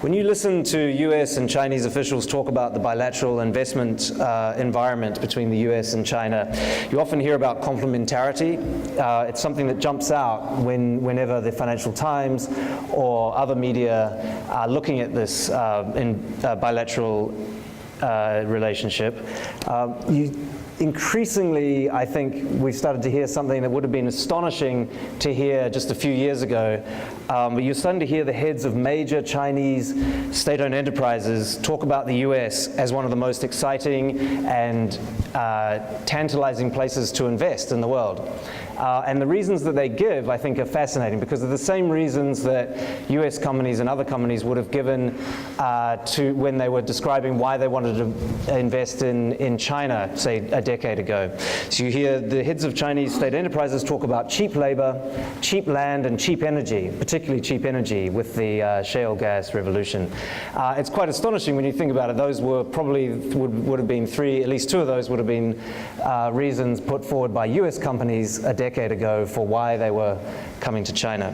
When you listen to US and Chinese officials talk about the bilateral investment environment between the US and China, you often hear about complementarity. It's something that jumps out whenever the Financial Times or other media are looking at this bilateral relationship. Increasingly, I think we've started to hear something that would have been astonishing to hear just a few years ago. But you're starting to hear the heads of major Chinese state-owned enterprises talk about the US as one of the most exciting and tantalizing places to invest in the world. And the reasons that they give, I think, are fascinating because they're the same reasons that US companies and other companies would have given when they were describing why they wanted to invest in China, say, a decade ago. So you hear the heads of Chinese state enterprises talk about cheap labor, cheap land, and cheap energy, particularly cheap energy with the shale gas revolution. It's quite astonishing when you think about it. Those were probably would have been at least two of those would have been reasons put forward by US companies a decade ago for why they were coming to China.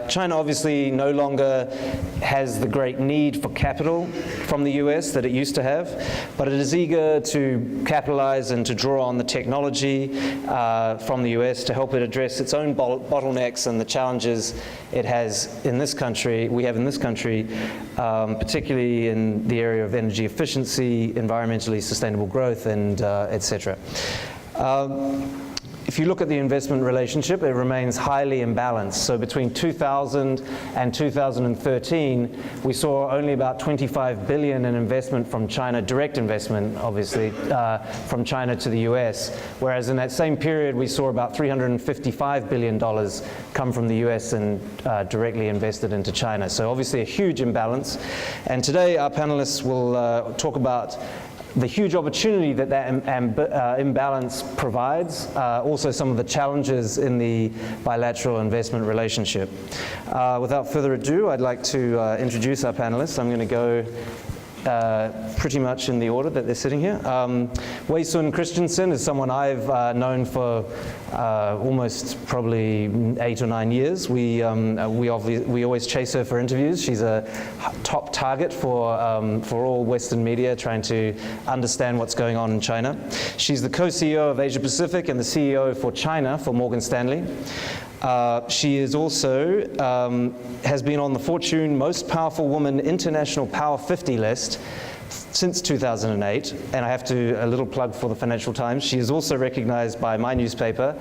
China obviously no longer has the great need for capital from the US that it used to have, but it is eager to capitalize and to draw on the technology from the US to help it address its own bottlenecks and the challenges it has in this country, particularly in the area of energy efficiency, environmentally sustainable growth, and etc. If you look at the investment relationship, it remains highly imbalanced. So between 2000 and 2013, we saw only about 25 billion in investment from China, direct investment, obviously, from China to the US, whereas in that same period, we saw about $355 billion come from the US and directly invested into China. So obviously a huge imbalance. And today, our panelists will talk about the huge opportunity that imbalance provides, also some of the challenges in the bilateral investment relationship. Without further ado, I'd like to introduce our panelists. I'm going to go pretty much in the order that they're sitting here. Wei-Sun Christianson is someone I've known for almost probably 8 or 9 years. We always chase her for interviews. She's a top target for all Western media trying to understand what's going on in China. She's the co-CEO of Asia Pacific and the CEO for China for Morgan Stanley. She is also has been on the Fortune Most Powerful Woman International Power 50 list since 2008, and I have a little plug for the Financial Times. She is also recognized by my newspaper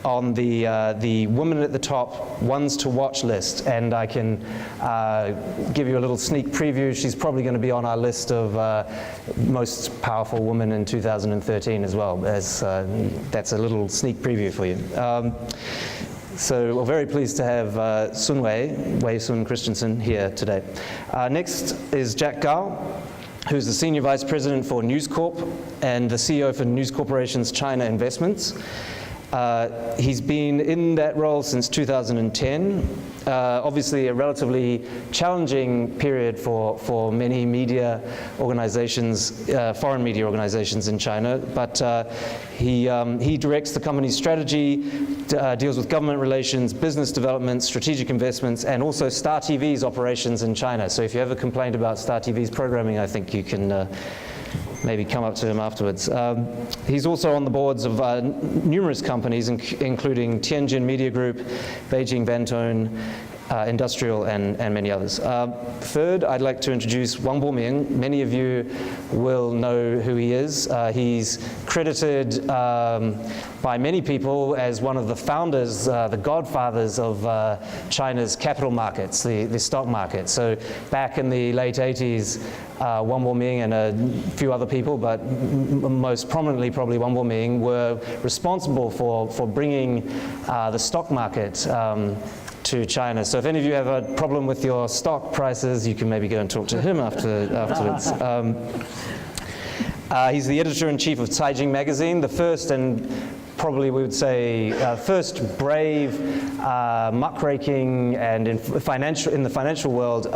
on the Women at the Top Ones to Watch list, and I can give you a little sneak preview. She's probably going to be on our list of most powerful women in 2013 as well. That's a little sneak preview for you. So we're very pleased to have Wei-Sun Christianson here today. Next is Jack Gao, who's the Senior Vice President for News Corp and the CEO for News Corporation's China Investments. He's been in that role since 2010. Obviously a relatively challenging period for many media organizations, foreign media organizations in China, but he directs the company's strategy, deals with government relations, business development, strategic investments, and also Star TV's operations in China. So if you have a complaint about Star TV's programming, I think you can maybe come up to him afterwards. He's also on the boards of numerous companies, including Tianjin Media Group, Beijing Ventures, Industrial, and many others. Third, I'd like to introduce Wang BOMING. Many of you will know who he is. He's credited by many people as one of the founders, the godfathers of China's capital markets, the stock market. So back in the late 80s, Wang BOMING and a few other people, but most prominently probably Wang BOMING, were responsible for bringing the stock market to China. So if any of you have a problem with your stock prices, you can maybe go and talk to him afterwards. He's the editor-in-chief of Caijing Magazine, the first and probably we would say first brave, muckraking, and in the financial world,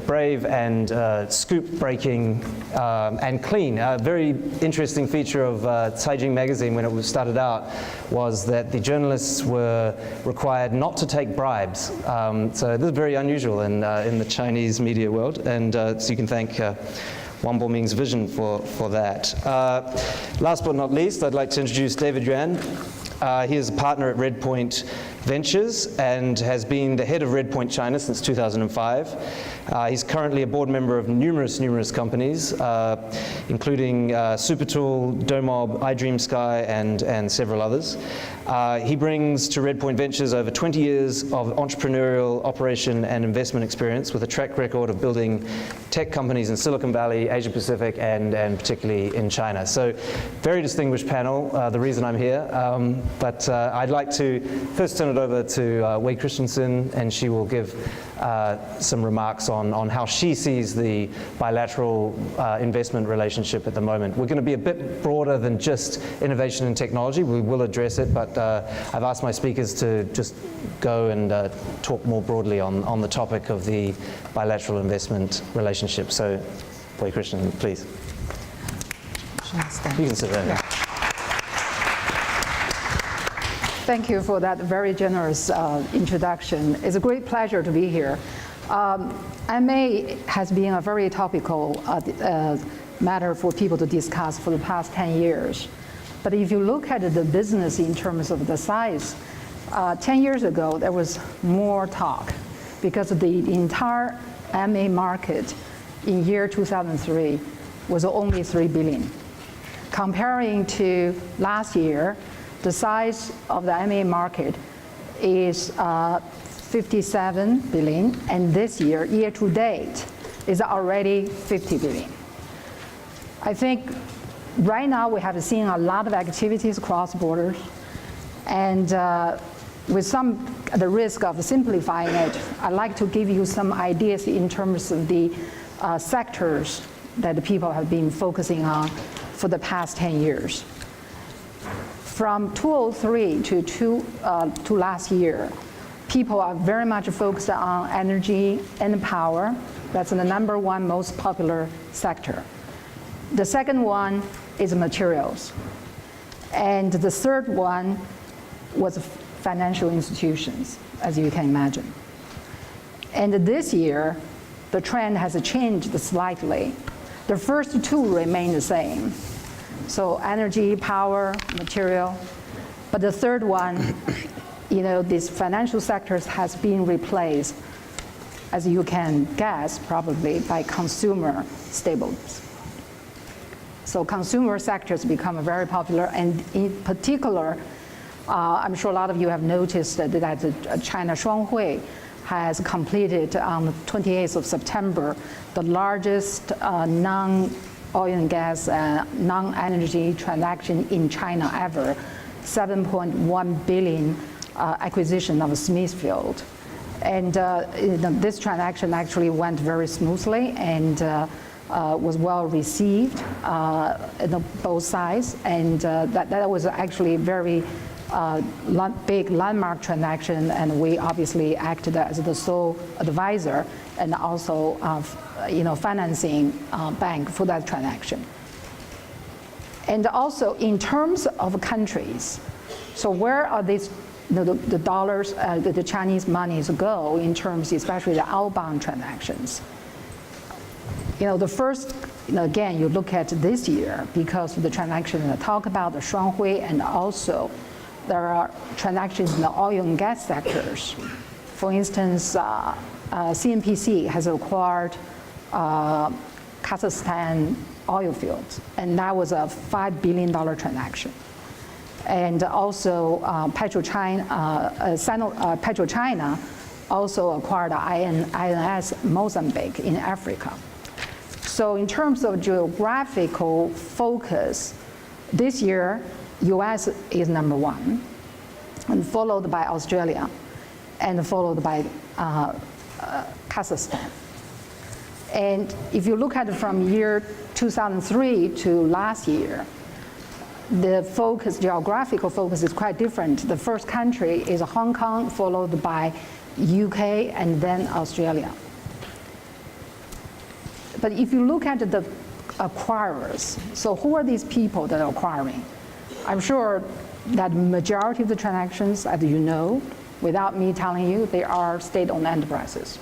brave and scoop breaking and clean. A very interesting feature of Caijing Magazine when it was started out was that the journalists were required not to take bribes. So this is very unusual in the Chinese media world, and so you can thank Wang Boming's vision for that. Last but not least, I'd like to introduce David Yuan. He is a partner at Redpoint Ventures and has been the head of Redpoint China since 2005. He's currently a board member of numerous companies, including Supertool, Domob, iDreamSky, and several others. He brings to Redpoint Ventures over 20 years of entrepreneurial operation and investment experience with a track record of building tech companies in Silicon Valley, Asia Pacific, and particularly in China. So very distinguished panel, the reason I'm here. But I'd like to first turn it over to Wei Christianson, and she will give some remarks on how she sees the bilateral investment relationship at the moment. We're going to be a bit broader than just innovation and technology. We will address it, but I've asked my speakers to just go and talk more broadly on the topic of the bilateral investment relationship. So, Wei Christianson, please. You can sit there. Yeah. Thank you for that very generous introduction. It's a great pleasure to be here. MA has been a very topical matter for people to discuss for the past 10 years. But if you look at the business in terms of the size, 10 years ago there was more talk because the entire MA market in year 2003 was only 3 billion. Comparing to last year, the size of the MA market is 57 billion, and this year to date, is already 50 billion. I think right now we have seen a lot of activities across borders, and with the risk of simplifying it, I'd like to give you some ideas in terms of the sectors that the people have been focusing on for the past 10 years. From 2003 to last year, people are very much focused on energy and power. That's the #1 most popular sector. The second one is materials. And the third one was financial institutions, as you can imagine. And this year, the trend has changed slightly. The first two remain the same. So energy, power, material. But the third one, these financial sectors has been replaced, as you can guess, probably by consumer staples. So consumer sectors become very popular, and in particular, I'm sure a lot of you have noticed that China Shuanghui has completed on the 28th of September the largest non-oil and gas, non-energy transaction in China ever, 7.1 billion acquisition of Smithfield. And this transaction actually went very smoothly and was well received on both sides. And that was actually a very big landmark transaction, and we obviously acted as the sole advisor and also financing bank for that transaction. And also in terms of countries, so where are these the dollars, the Chinese monies go in terms, especially the outbound transactions? The first, again, you look at this year because of the transaction that I talk about, the Shuanghui, and also there are transactions in the oil and gas sectors. For instance, CNPC has acquired Kazakhstan oil fields, and that was a $5 billion transaction. And also PetroChina also acquired INS Mozambique in Africa. So in terms of geographical focus, this year, US is #1, and followed by Australia, and followed by Kazakhstan. And if you look at it from year 2003 to last year, the focus, geographical focus is quite different. The first country is Hong Kong, followed by UK, and then Australia. But if you look at the acquirers, so who are these people that are acquiring? I'm sure that majority of the transactions, as you know, without me telling you, they are state-owned enterprises.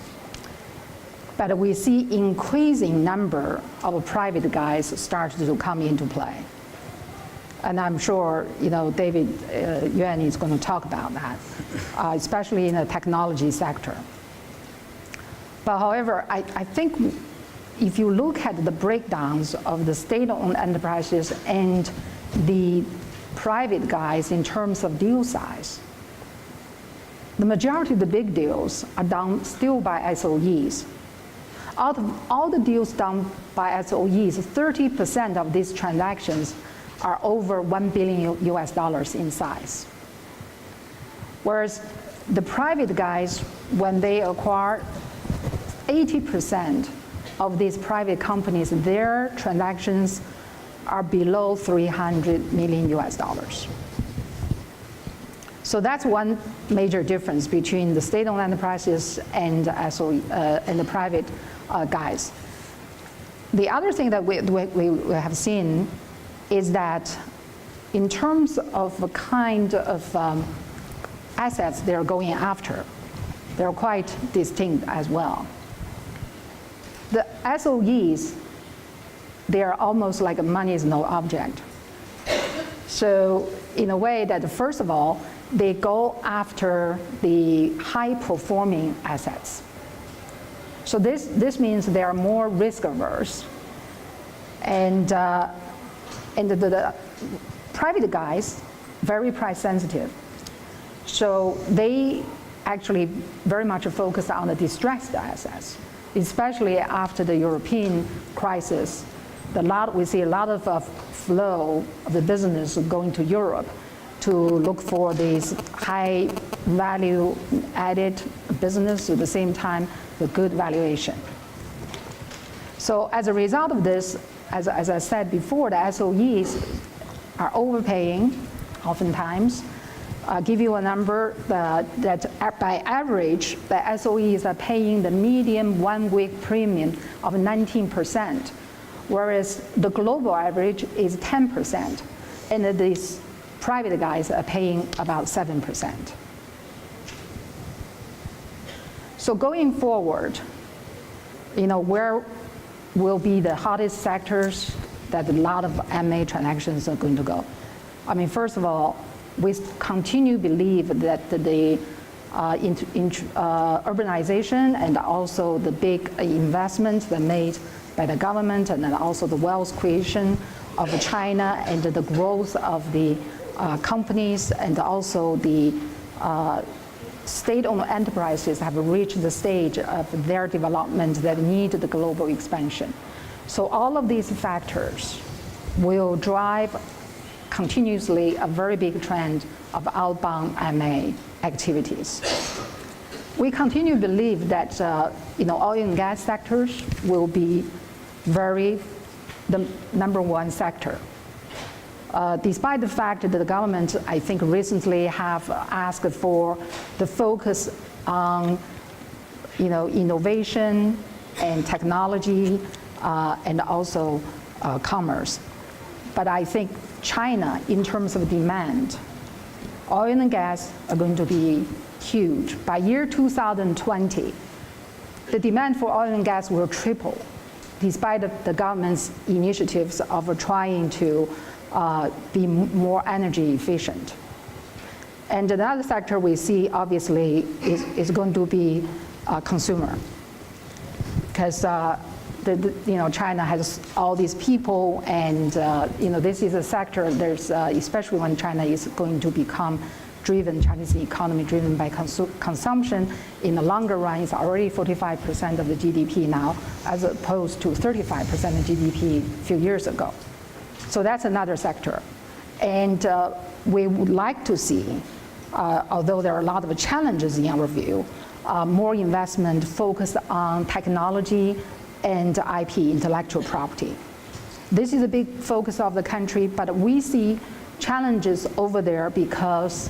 But we see increasing number of private guys start to come into play. And I'm sure, David Yuan is going to talk about that, especially in the technology sector. But however, I think if you look at the breakdowns of the state-owned enterprises and the private guys in terms of deal size, the majority of the big deals are done still by SOEs. Out of all the deals done by SOEs, 30% of these transactions are over $1 billion US in size. Whereas the private guys, when they acquire 80% of these private companies, their transactions are below $300 million US. So that's one major difference between the state-owned enterprises and the private guys. The other thing that we have seen is that in terms of the kind of assets they're going after, they're quite distinct as well. The SOEs, they're almost like money is no object. So in a way that, first of all, they go after the high-performing assets. So this means they are more risk-averse. And the private guys, very price-sensitive. So they actually very much focus on the distressed assets, especially after the European crisis. We see a lot of flow of the business going to Europe to look for these high value added business at the same time the good valuation. So as a result of this, as I said before, the SOEs are overpaying oftentimes. Give you a number that by average, the SOEs are paying the median 1 week premium of 19%, whereas the global average is 10%, and these private guys are paying about 7%. So going forward, where will be the hottest sectors that a lot of M&A transactions are going to go? I mean, first of all, we continue to believe that the urbanization and also the big investments that made by the government, and then also the wealth creation of China and the growth of the companies, and also the state-owned enterprises have reached the stage of their development that need the global expansion. So all of these factors will drive continuously a very big trend of outbound M&A activities. We continue to believe that oil and gas sectors will be the number one sector. Despite the fact that the government, I think, recently have asked for the focus on innovation and technology and also commerce. But I think China, in terms of demand, oil and gas are going to be huge. By year 2020, the demand for oil and gas will triple, despite the government's initiatives of trying to be more energy efficient. And another sector we see, obviously, is going to be consumer, because China has all these people, and this is a sector. There's especially when China is going to become driven, Chinese economy driven by consumption. In the longer run, it's already 45% of the GDP now, as opposed to 35% of GDP a few years ago. So that's another sector, and we would like to see, although there are a lot of challenges in our view, more investment focused on technology and IP, intellectual property. This is a big focus of the country, but we see challenges over there because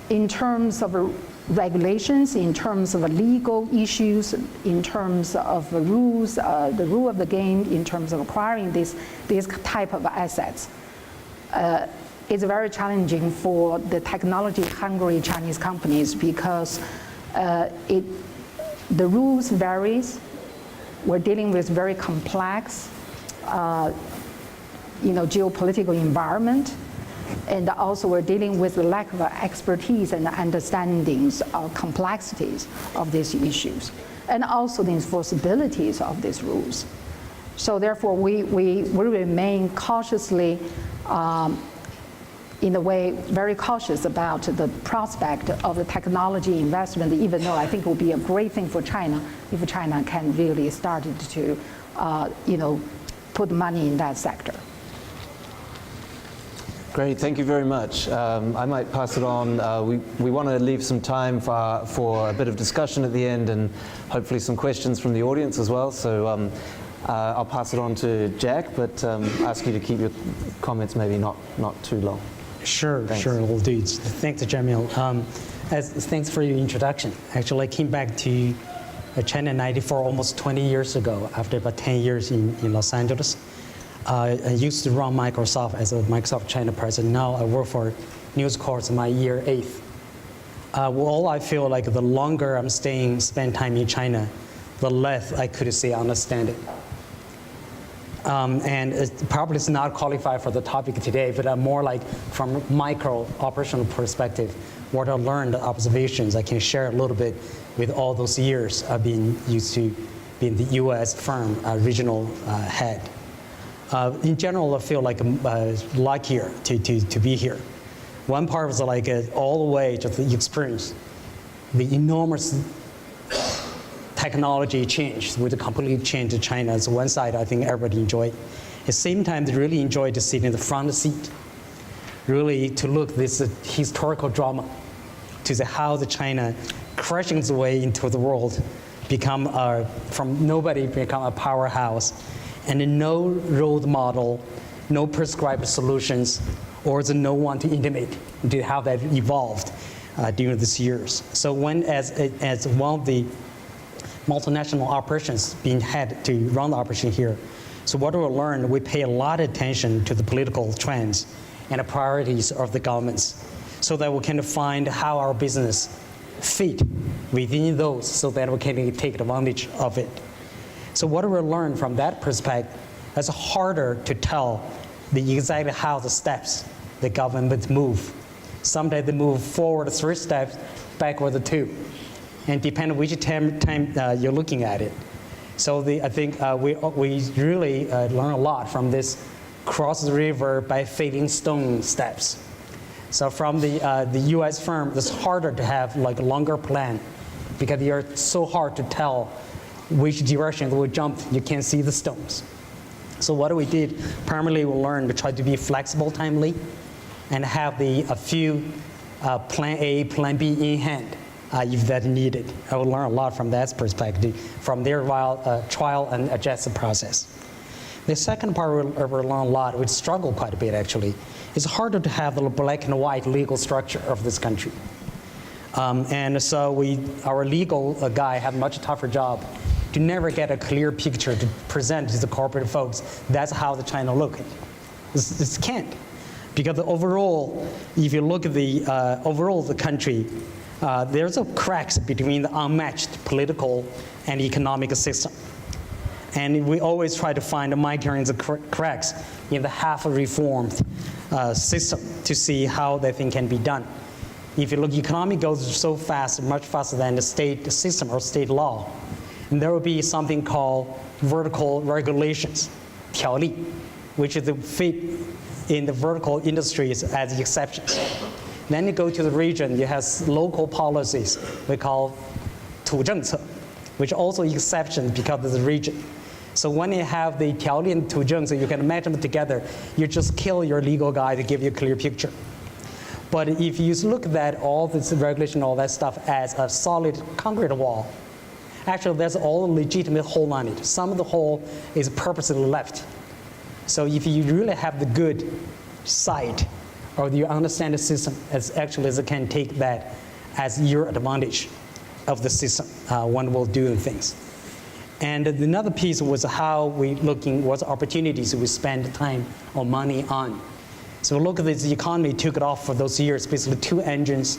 in terms of regulations, in terms of legal issues, in terms of the rules, the rule of the game, in terms of acquiring these type of assets, it's very challenging for the technology-hungry Chinese companies because the rules varies. We're dealing with very complex, geopolitical environment, and also we're dealing with the lack of expertise and understandings of complexities of these issues, and also the enforceabilities of these rules. So therefore, we remain cautiously, in a way, very cautious about the prospect of the technology investment, even though I think it will be a great thing for China if China can really start to, put money in that sector. Great, thank you very much. I might pass it on. We want to leave some time for a bit of discussion at the end and hopefully some questions from the audience as well. So I'll pass it on to Jack, but ask you to keep your comments maybe not too long. Sure, will do. Thanks, JAMIL. Thanks for your introduction. Actually, I came back to China in '94, almost 20 years ago, after about 10 years in Los Angeles. I used to run Microsoft as a Microsoft China president. Now I work for News Corp in my year 8th. All I feel like the longer I'm spend time in China, the less I could say understand it. And it probably is not qualified for the topic today, but more like from micro operational perspective, what I learned, the observations I can share a little bit with all those years I've been used to being the US firm regional head. In general, I feel like I'm luckier to be here. One part was like all the way to the experience, the enormous technology change, which completely changed China. So one side, I think everybody enjoyed. At the same time, they really enjoyed to sit in the front seat, really to look this historical drama, to see how the China crashing its way into the world, become from nobody become a powerhouse, and no role model, no prescribed solutions, or no one to intimate to how that evolved during these years. So when as one of the multinational operations being had to run the operation here, so what we learned, we pay a lot of attention to the political trends and the priorities of the governments, so that we can find how our business fit within those, so that we can take advantage of it. So what we learned from that perspective, it's harder to tell exactly how the steps the government move. Sometimes they move forward 3 steps, backward 2, and depending on which time you're looking at it. So I think we really learn a lot from this cross the river by failing stone steps. So from the US firm, it's harder to have like a longer plan because you're so hard to tell which direction we jump. You can't see the stones. So what we did, primarily we learned to try to be flexible, timely, and have a few plan A, plan B in hand if that needed. I will learn a lot from that perspective, from their trial and adjust process. The second part we learn a lot, we struggle quite a bit actually. It's harder to have the black and white legal structure of this country. And so our legal guy had a much tougher job to never get a clear picture to present to the corporate folks. That's how the China look. This can't. Because overall, if you look at the overall the country, there's a cracks between the unmatched political and economic system. And we always try to find the migrants cracks in the half-reformed system to see how that thing can be done. If you look, economy goes so fast, much faster than the state system or state law. And there will be something called vertical regulations, 条例, which is the fit in the vertical industries as exceptions. Then you go to the region, you have local policies we call 土政策, which also exceptions because of the region. So when you have the 条例 and 土政策, you can match them together. You just kill your legal guy to give you a clear picture. But if you look at all this regulation, all that stuff as a solid concrete wall, actually there's all legitimate hole on it. Some of the hole is purposely left. So if you really have the good sight, or you understand the system, as actually as it can take that as your advantage of the system when we're doing things. And another piece was how we looking, what opportunities we spend time or money on. So look at this economy took it off for those years, basically two engines.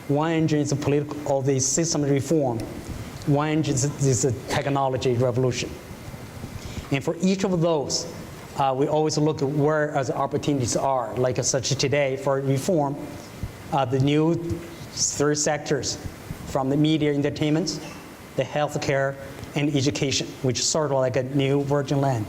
One engine is a political, or the system reform. One engine is a technology revolution. And for each of those, we always look at where the opportunities are, like such today for reform, the new three sectors from the media entertainment, the healthcare, and education, which is sort of like a new virgin land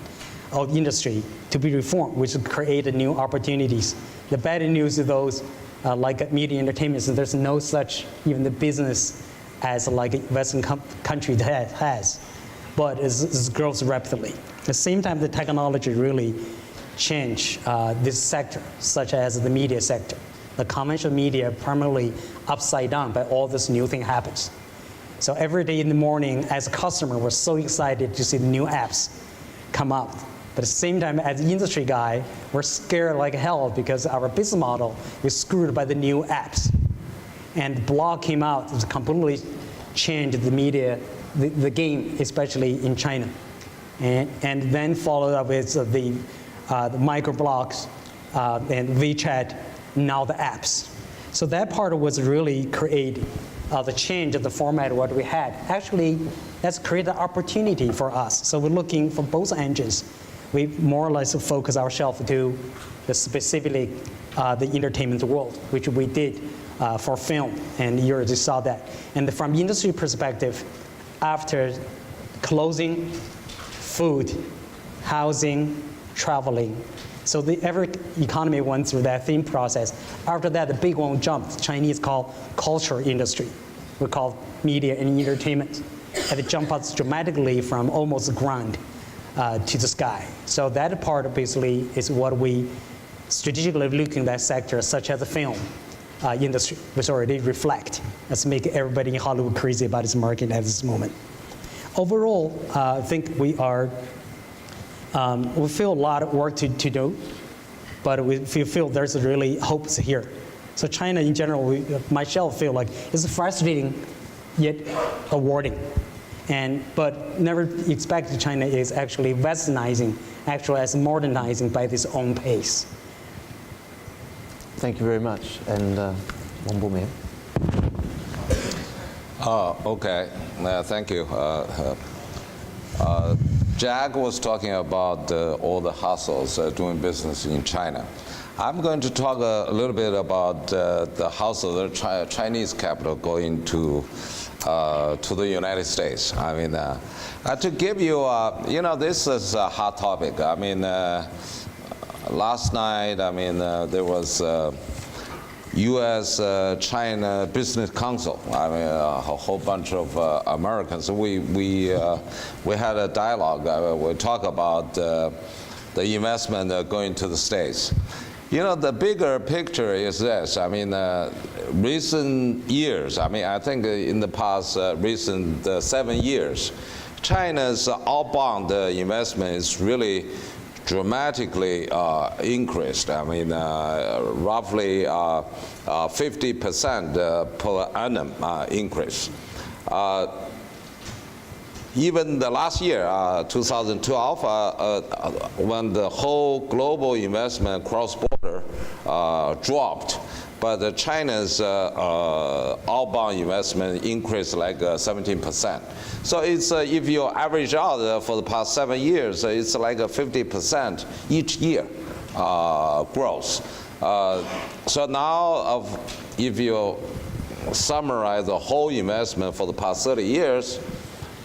of industry to be reformed, which will create new opportunities. The bad news is those like media entertainment, so there's no such even the business as like a Western country that has, but it grows rapidly. At the same time, the technology really changed this sector, such as the media sector. The conventional media primarily upside down, but all this new thing happens. So every day in the morning, as a customer, we're so excited to see the new apps come up. But at the same time, as an industry guy, we're scared like hell because our business model is screwed by the new apps. And blog came out, it completely changed the media, the game, especially in China. And then followed up with the microblogs and WeChat, now the apps. So that part was really create the change of the format of what we had. Actually, that's created an opportunity for us. So we're looking for both engines. We more or less focus ourselves to the specifically the entertainment world, which we did for film, and you already saw that. And from industry perspective, after clothing, food, housing, traveling, so every economy went through that same process. After that, the big one jumped. Chinese call culture industry. We call media and entertainment. And it jumped up dramatically from almost ground to the sky. So that part basically is what we strategically looking at that sector, such as the film industry, which already reflect. Let's make everybody in Hollywood crazy about this market at this moment. Overall, I think we are, we feel a lot of work to do, but we feel there's really hopes here. So China in general, myself feel like it's frustrating yet rewarding. But never expect China is actually westernizing, actually as modernizing by its own pace. Thank you very much. And Wang BOMING. Okay, thank you. Jack was talking about all the hustles doing business in China. I'm going to talk a little bit about the hustle of the Chinese capital going to the United States. I mean, to give you, this is a hot topic. I mean, last night, I mean, there was US-China Business Council. I mean, a whole bunch of Americans. We had a dialogue. We talk about the investment going to the States. You know, the bigger picture is this. I mean, recent years, I mean, I think in the past recent 7 years, China's outbound investment is really dramatically increased. I mean, roughly 50% per annum increase. Even the last year, 2012, when the whole global investment cross-border dropped, but China's outbound investment increased like 17%. So it's if you average out for the past 7 years, it's like a 50% each year growth. So now, if you summarize the whole investment for the past 30 years,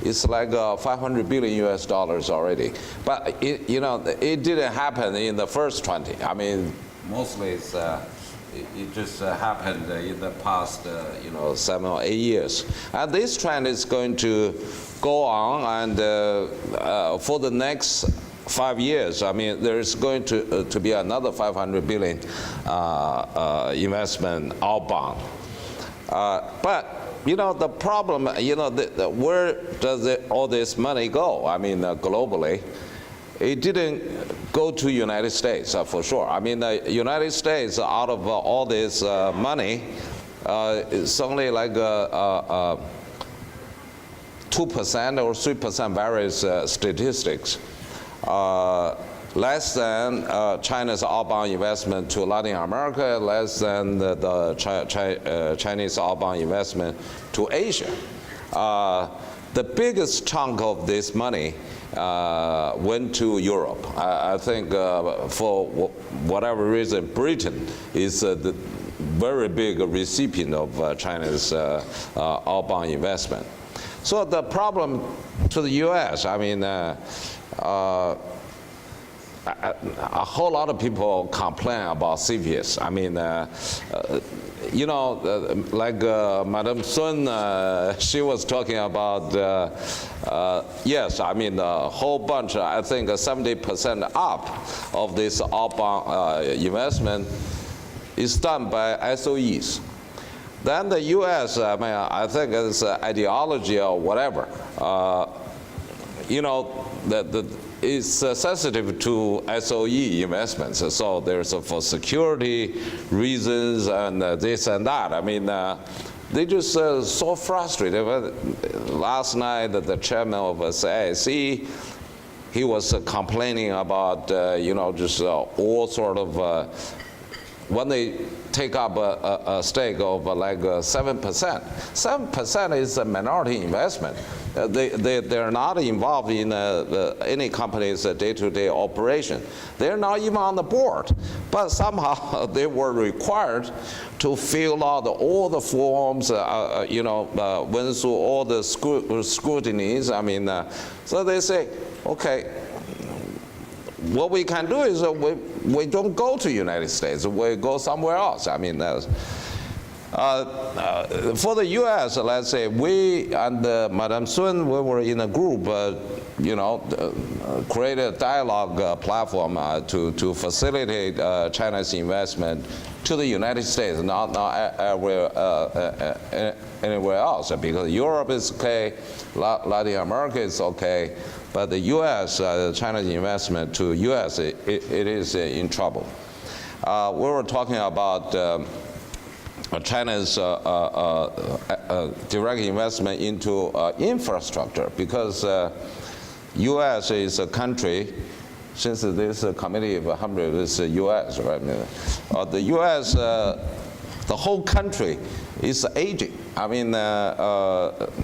it's like $500 billion US already. But it didn't happen in the first 20. I mean, mostly it's, it just happened in the past 7 or 8 years. And this trend is going to go on, and for the next 5 years, I mean, there's going to be another 500 billion investment outbound. But the problem, where does all this money go? I mean, globally, it didn't go to United States for sure. I mean, the United States, out of all this money, it's only like 2% or 3% various statistics. Less than China's outbound investment to Latin America, less than the Chinese outbound investment to Asia. The biggest chunk of this money went to Europe. I think for whatever reason, Britain is the very big recipient of China's outbound investment. So the problem to the US, I mean, a whole lot of people complain about CFIUS. I mean, you know, like Madame Sun, she was talking about, yes, I mean, a whole bunch, I think 70% up of this outbound investment is done by SOEs. Then the US, I mean, I think it's ideology or whatever. You know, it's sensitive to SOE investments. So there's for security reasons and this and that. I mean, they just so frustrated. Last night, the chairman of CIC, he was complaining about, you know, just all sort of, when they take up a stake of like 7%. 7% is a minority investment. They're not involved in any company's day-to-day operation. They're not even on the board. But somehow they were required to fill out all the forms, you know, went through all the scrutinies. I mean, so they say, okay, what we can do is we don't go to United States, we go somewhere else. I mean, for the US, let's say, we and Madame Sun, we were in a group, you know, create a dialogue platform to facilitate China's investment to the United States, not anywhere else, because Europe is okay, Latin America is okay, but the US, China's investment to US, it is in trouble. We were talking about China's direct investment into infrastructure, because US is a country, since this committee of 100 is the US, right? The US, the whole country is aging. I mean,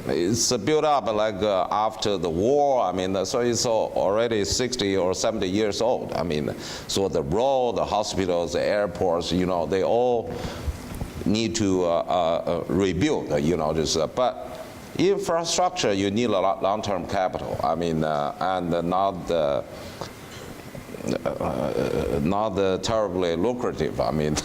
it's built up like after the war. I mean, so it's already 60 or 70 years old. I mean, so the road, the hospitals, the airports, you know, they all need to rebuild, you know, just, but infrastructure, you need a long-term capital. I mean, and not terribly lucrative, I mean,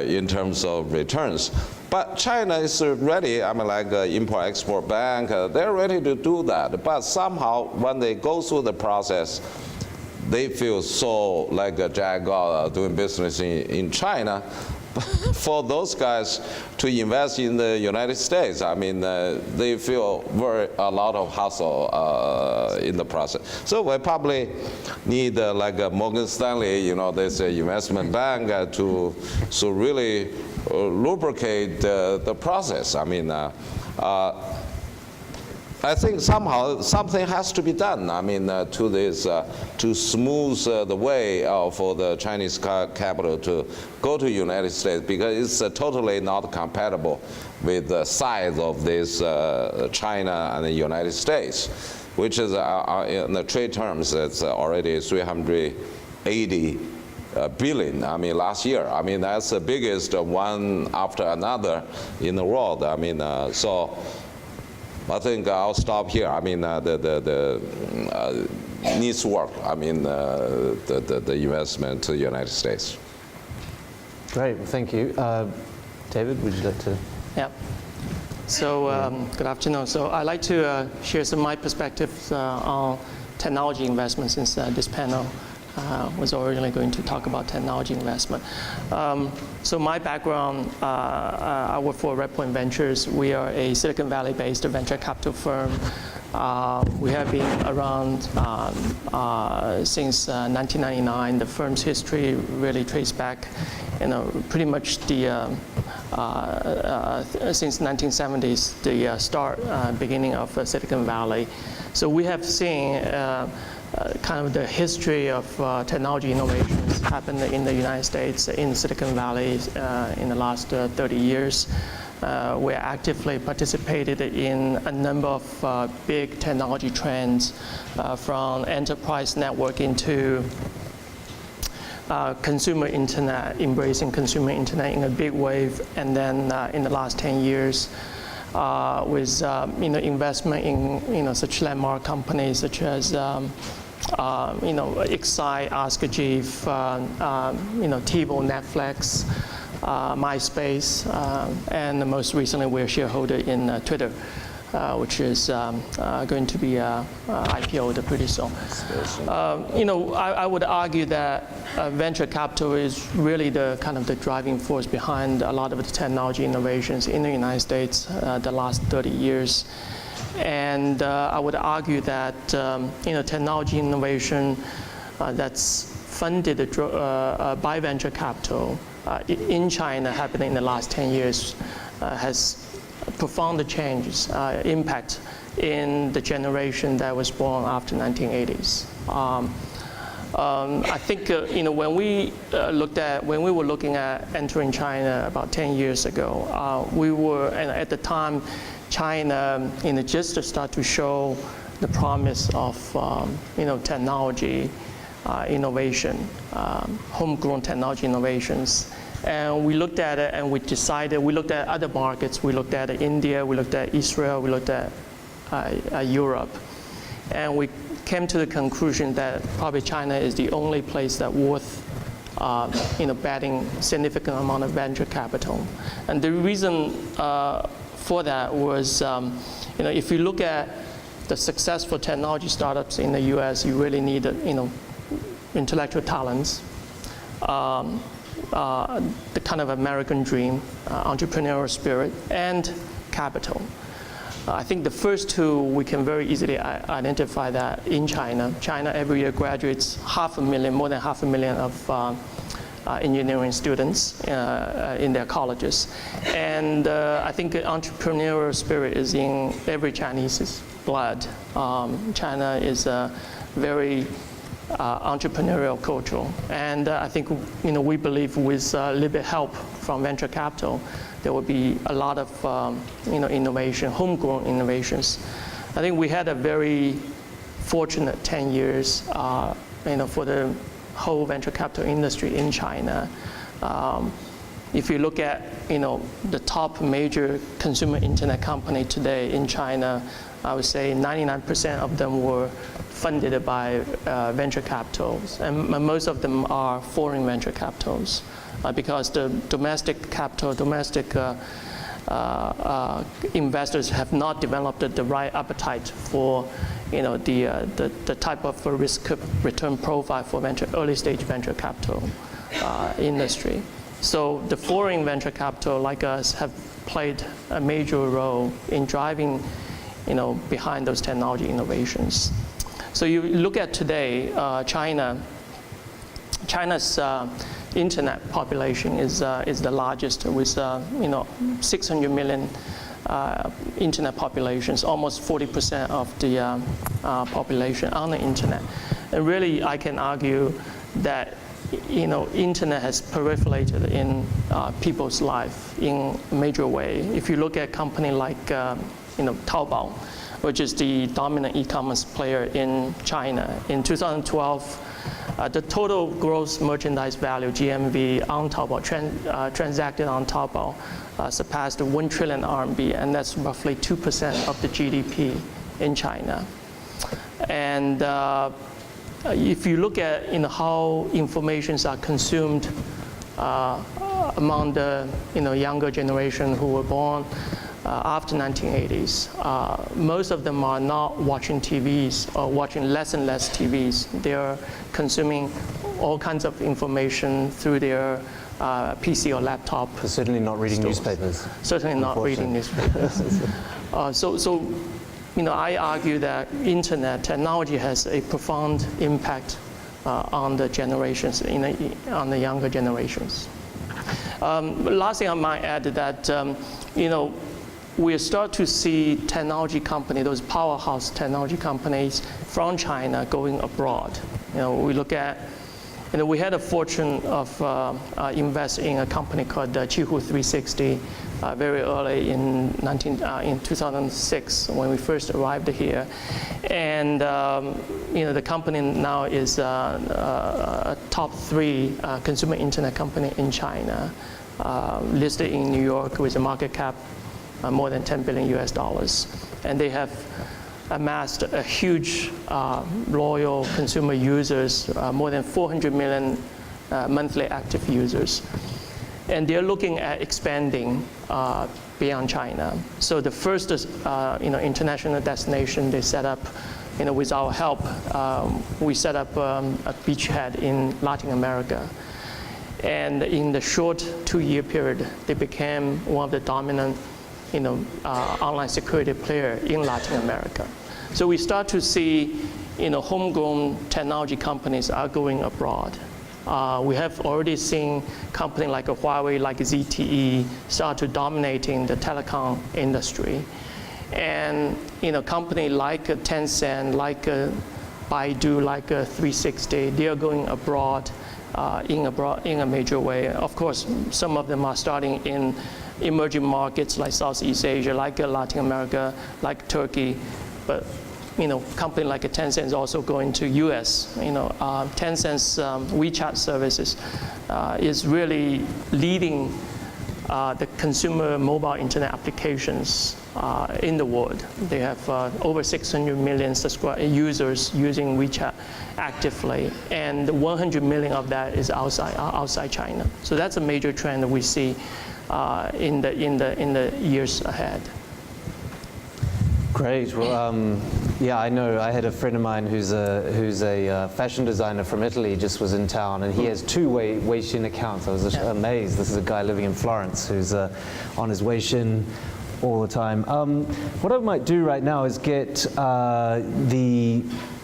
in terms of returns. But China is ready, I mean, like Import-Export Bank, they're ready to do that. But somehow, when they go through the process, they feel so like a jackal doing business in China. For those guys to invest in the United States, I mean, they feel a lot of hassle in the process. So we probably need like a Morgan Stanley, you know, there's an investment bank to really lubricate the process. I mean, I think somehow something has to be done. I mean, to this, to smooth the way for the Chinese capital to go to United States, because it's totally not compatible with the size of this China and the United States, which is in the trade terms, it's already 380 billion. I mean, last year. I mean, that's the biggest one after another in the world. I mean, so. I think I'll stop here. I mean, needs work. I mean, the investment to the United States. Great, well, thank you. David, would you like to? Yeah. So good afternoon. So I'd like to share some of my perspectives on technology investment, since this panel was originally going to talk about technology investment. So my background, I work for Redpoint Ventures. We are a Silicon Valley-based venture capital firm We have been around since 1999. The firm's history really traced back, pretty much the since 1970s, the beginning of Silicon Valley. So we have seen kind of the history of technology innovations happen in the United States, in Silicon Valley in the last 30 years. We actively participated in a number of big technology trends, from enterprise networking to consumer internet, embracing consumer internet in a big wave, and then in the last 10 years, with investment in such landmark companies such as Excite, Ask Jeeves, TiVo, Netflix, MySpace, and most recently we're a shareholder in Twitter, which is going to be IPO'd pretty soon. I would argue that venture capital is really the kind of the driving force behind a lot of the technology innovations in the United States the last 30 years. And I would argue that technology innovation that's funded by venture capital in China happening in the last 10 years has profound changes, impact in the generation that was born after 1980s. I think when we were looking at entering China about 10 years ago, we were, and at the time, China just to start to show the promise of technology innovation, homegrown technology innovations. And we looked at it and we decided, we looked at other markets, we looked at India, we looked at Israel, we looked at Europe. And we came to the conclusion that probably China is the only place that worth betting significant amount of venture capital. And the reason for that was, if you look at the successful technology startups in the US, you really need, intellectual talents, the kind of American dream, entrepreneurial spirit, and capital. I think the first two, we can very easily identify that in China. China every year graduates more than 500,000 of engineering students in their colleges. And I think entrepreneurial spirit is in every Chinese's blood. China is a very entrepreneurial culture. And I think we believe with a little bit help from venture capital, there will be a lot of innovation, homegrown innovations. I think we had a very fortunate 10 years for the whole venture capital industry in China. If you look at the top major consumer internet company today in China, I would say 99% of them were funded by venture capitals, and most of them are foreign venture capitals, because the domestic capital, domestic investors have not developed the right appetite for the type of risk return profile for early stage venture capital industry. So the foreign venture capital like us have played a major role in driving behind those technology innovations. So you look at today, China's internet population is the largest with 600 million internet populations, almost 40% of the population on the internet. And really, I can argue that internet has proliferated in people's life in a major way. If you look at a company like Taobao, which is the dominant e-commerce player in China, in 2012, the total gross merchandise value, GMV, on Taobao, transacted on Taobao, surpassed 1 trillion RMB, and that's roughly 2% of the GDP in China. And if you look at how informations are consumed among the younger generation who were born after 1980s, most of them are not watching TVs or watching less and less TVs. They are consuming all kinds of information through their PC or laptop. Certainly not reading newspapers. Certainly not reading newspapers. So I argue that internet technology has a profound impact on the generations, on the younger generations. Last thing I might add that, we start to see technology companies, those powerhouse technology companies from China going abroad. We look at, we had a fortune of investing in a company called Qihoo 360 very early in 2006 when we first arrived here. And the company now is a top 3 consumer internet company in China, listed in New York with a market cap more than $10 billion US. And they have amassed a huge loyal consumer users, more than 400 million monthly active users. And they're looking at expanding beyond China. So the first international destination they set up, with our help, we set up a beachhead in Latin America. And in the short 2-year period, they became one of the dominant online security player in Latin America. So we start to see, homegrown technology companies are going abroad. We have already seen companies like Huawei, like ZTE, start to dominating the telecom industry. And companies like Tencent, like Baidu, like 360, they are going abroad in a major way. Of course, some of them are starting in emerging markets like Southeast Asia, like Latin America, like Turkey, but company like Tencent is also going to US. Tencent's WeChat services is really leading the consumer mobile internet applications in the world. They have over 600 million users using WeChat actively, and 100 million of that is outside China. So that's a major trend that we see in the years ahead. Great. Well, yeah, I know. I had a friend of mine who's a fashion designer from Italy. Just was in town, and he has 2 Weixin accounts. I was just amazed. This is a guy living in Florence who's on his Weixin all the time. What I might do right now is get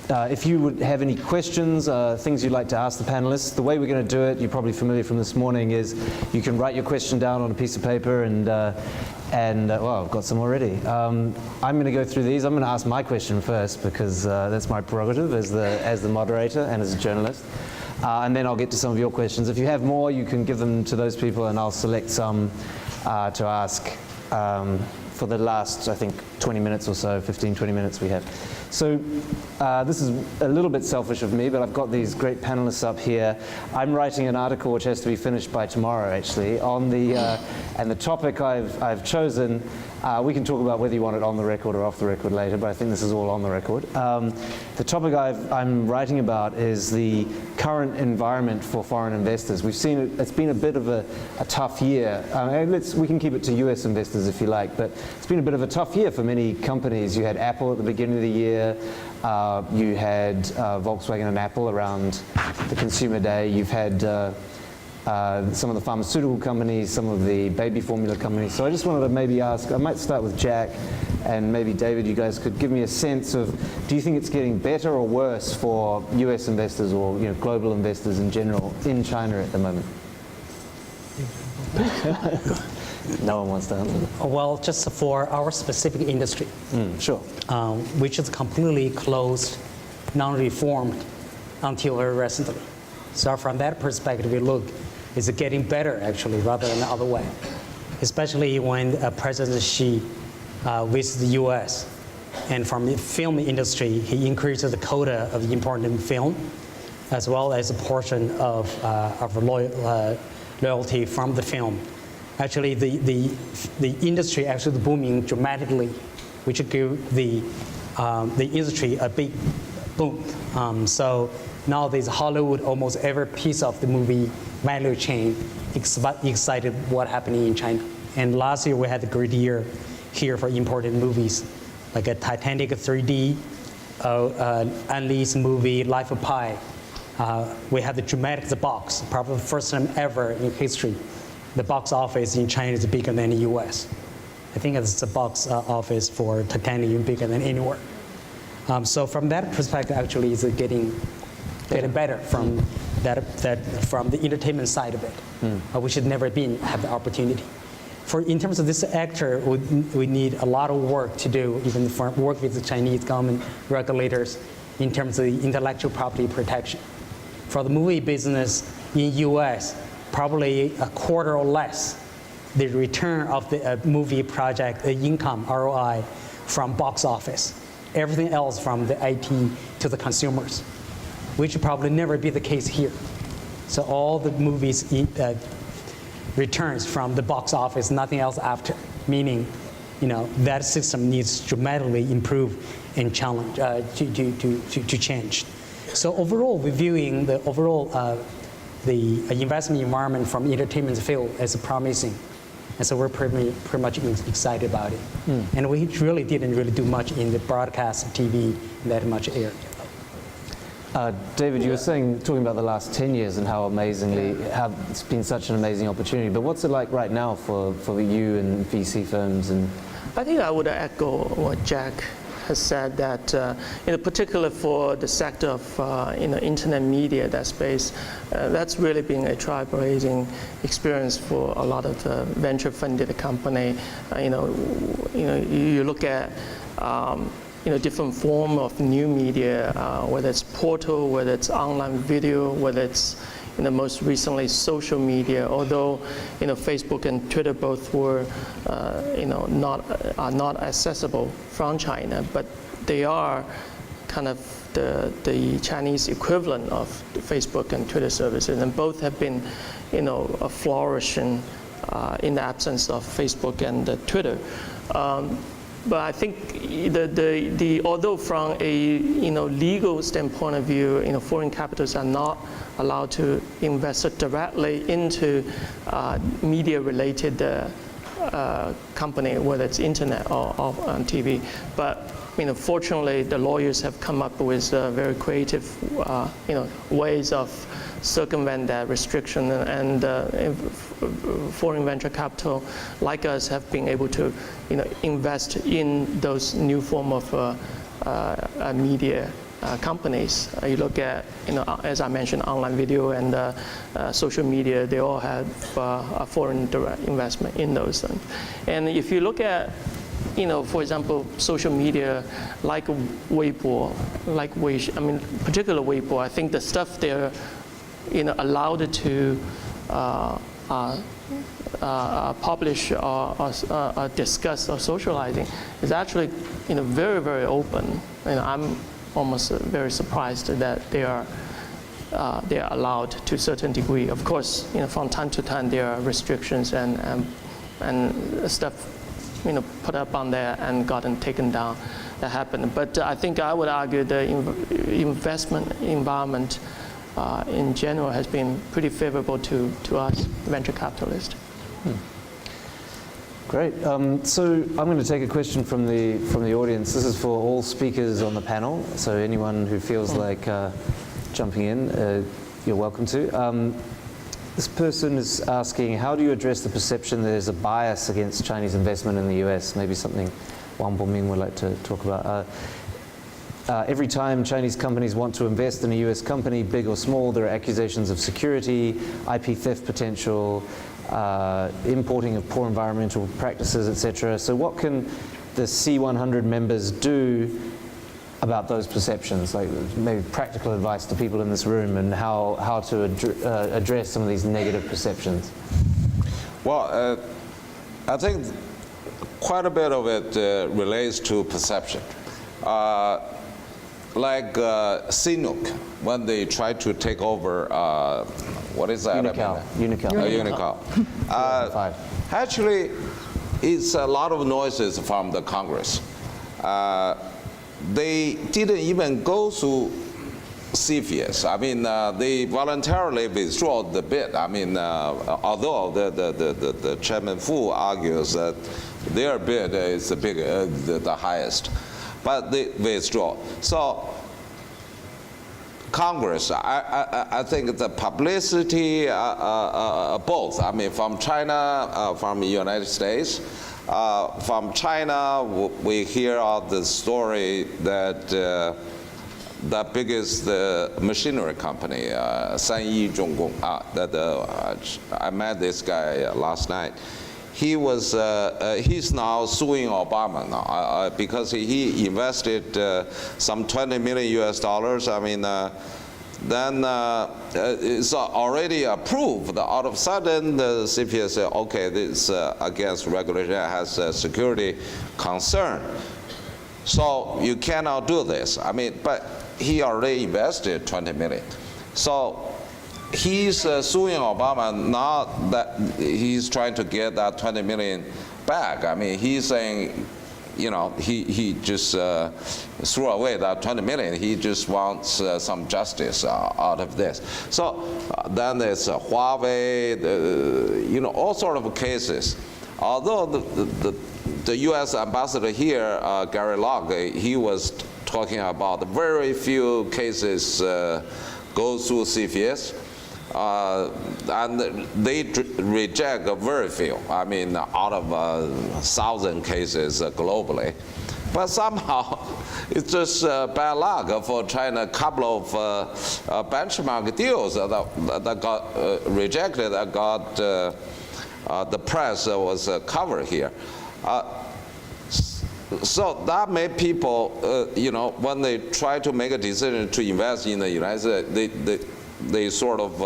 if you would have any questions, things you'd like to ask the panelists. The way we're going to do it, you're probably familiar from this morning, is you can write your question down on a piece of paper and well, I've got some already. I'm going to go through these. I'm going to ask my question first because that's my prerogative as the moderator and as a journalist. And then I'll get to some of your questions. If you have more, you can give them to those people, and I'll select some to ask for the last, I think, 20 minutes or so, 15, 20 minutes we have. So this is a little bit selfish of me, but I've got these great panelists up here. I'm writing an article which has to be finished by tomorrow, actually, on and the topic I've chosen, we can talk about whether you want it on the record or off the record later, but I think this is all on the record. The topic I'm writing about is the current environment for foreign investors. We've seen it's been a bit of a tough year. We can keep it to US investors if you like, but it's been a bit of a tough year for many companies. You had Apple at the beginning of the year. You had Volkswagen and Apple around the Consumer Day. You've had some of the pharmaceutical companies, some of the baby formula companies. So I just wanted to maybe ask, I might start with Jack, and maybe David, you guys could give me a sense of, do you think it's getting better or worse for US investors or global investors in general in China at the moment? No one wants to answer that. Well, just for our specific industry, sure. Which is completely closed, non-reformed until very recently. So from that perspective, we look, is it getting better actually rather than the other way? Especially when President Xi visits the US, and from the film industry, he increases the quota of imported film, as well as a portion of loyalty from the film. Actually, the industry actually booming dramatically, which give the industry a big boom. So now there's Hollywood, almost every piece of the movie value chain excited what happening in China. And last year we had a great year here for imported movies, like a Titanic 3D, An Lee's movie, Life of Pi. We had the dramatic box, probably the first time ever in history. The box office in China is bigger than the US. I think it's the box office for titanium bigger than anywhere. So from that perspective, actually, it's getting better from from the entertainment side of it, which had never have the opportunity. In terms of this actor, we need a lot of work to do, even work with the Chinese government regulators in terms of the intellectual property protection. For the movie business in US, probably a quarter or less, the return of the movie project, the income, ROI, from box office. Everything else from the IT to the consumers, which would probably never be the case here. So all the movies returns from the box office, nothing else after, meaning that system needs to dramatically improve and challenge to change. So overall, we're viewing the the investment environment from the entertainment field as promising. And so we're pretty much excited about it. And we really didn't do much in the broadcast TV in that much area. David, you were talking about the last 10 years and how it's been such an amazing opportunity. But what's it like right now for you and VC firms? And I think I would echo what Jack has said, that in particular for the sector of internet media, that space, that's really been a trailblazing experience for a lot of the venture-funded company. You look at different form of new media, whether it's portal, whether it's online video, whether it's most recently social media. Although Facebook and Twitter both were not accessible from China, but they are kind of the Chinese equivalent of the Facebook and Twitter services, and both have been flourishing in the absence of Facebook and Twitter. But I think although from a legal standpoint of view, foreign capitals are not allowed to invest directly into media-related company, whether it's internet or on TV. But fortunately, the lawyers have come up with very creative ways of circumvent that restriction, and foreign venture capital like us have been able to invest in those new form of media companies. You look at, as I mentioned, online video and social media, they all have a foreign direct investment in those things. And if you look at, for example, social media like Weibo, like Weixin, particularly Weibo, I think the stuff they're allowed to publish or discuss or socializing is actually very, very open. I'm almost very surprised that they are allowed to a certain degree. Of course, from time to time there are restrictions and stuff put up on there and gotten taken down. That happened. But I think I would argue the investment environment in general has been pretty favorable to us venture capitalists. Great. So I'm going to take a question from the audience. This is for all speakers on the panel. So anyone who feels like jumping in, you're welcome to. This person is asking, how do you address the perception that there's a bias against Chinese investment in the US? Maybe something Wang BOMING would like to talk about. Every time Chinese companies want to invest in a US company, big or small, there are accusations of security, IP theft potential, importing of poor environmental practices, etc. So what can the C100 members do about those perceptions, like maybe practical advice to people in this room and how to address some of these negative perceptions? Well, I think quite a bit of it relates to perception. Like Sinuk, when they tried to take over, what is that? Unical. Actually, it's a lot of noises from the Congress. They didn't even go through CFIUS. They voluntarily withdrew the bid. Although the Chairman Fu argues that their bid is the highest, but they withdraw. So Congress, I think the publicity, both, from China, from the United States, From China, we hear of the story that the biggest machinery company, Stanley, I met this guy last night. He was, he's now suing Obama now, because he invested some $20 million US. I mean, then it's already approved. All of a sudden, the CPS said, okay, this against regulation has a security concern. So you cannot do this. I mean, but he already invested 20 million. So he's suing Obama, not that he's trying to get that 20 million back. I mean, he's saying, you know, he just threw away that 20 million. He just wants some justice out of this. So then there's Huawei, you know, all sort of cases. Although the U.S. ambassador here, Gary Locke, he was talking about very few cases go through CFIUS. And they reject very few. I mean, out of 1,000 cases globally. But somehow, it's just bad luck for China. A couple of benchmark deals that got rejected, that got the press was covered here. So that made people, you know, when they try to make a decision to invest in the United States, they sort of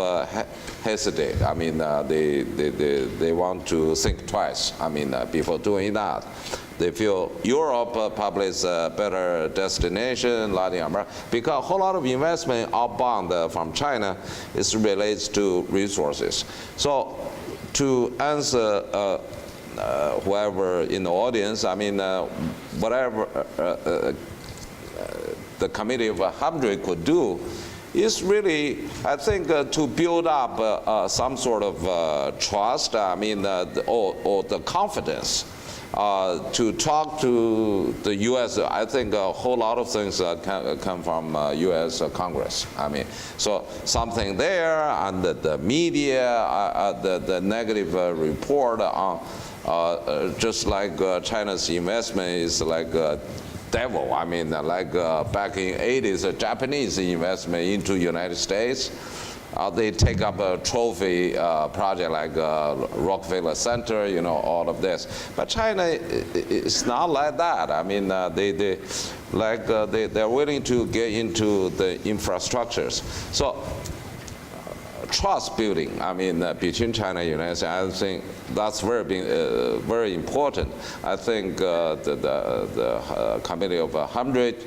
hesitate. I mean, they want to think twice, I mean, before doing that. They feel Europe probably is a better destination, Latin America, because a whole lot of investment outbound from China is relates to resources. So to answer whoever in the audience, I mean, whatever the Committee of 100 could do is really, I think, to build up some sort of trust, I mean, or the confidence to talk to the U.S. I think a whole lot of things come from U.S. Congress. I mean, so something there, and the media, the negative report on, just like China's investment is like devil. I mean, like back in 80s, Japanese investment into United States. They take up a trophy project like Rockefeller Center, you know, all of this. But China is not like that. I mean, they're willing to get into the infrastructures. So trust building, I mean, between China and the United States, I think that's very important. I think the Committee of 100,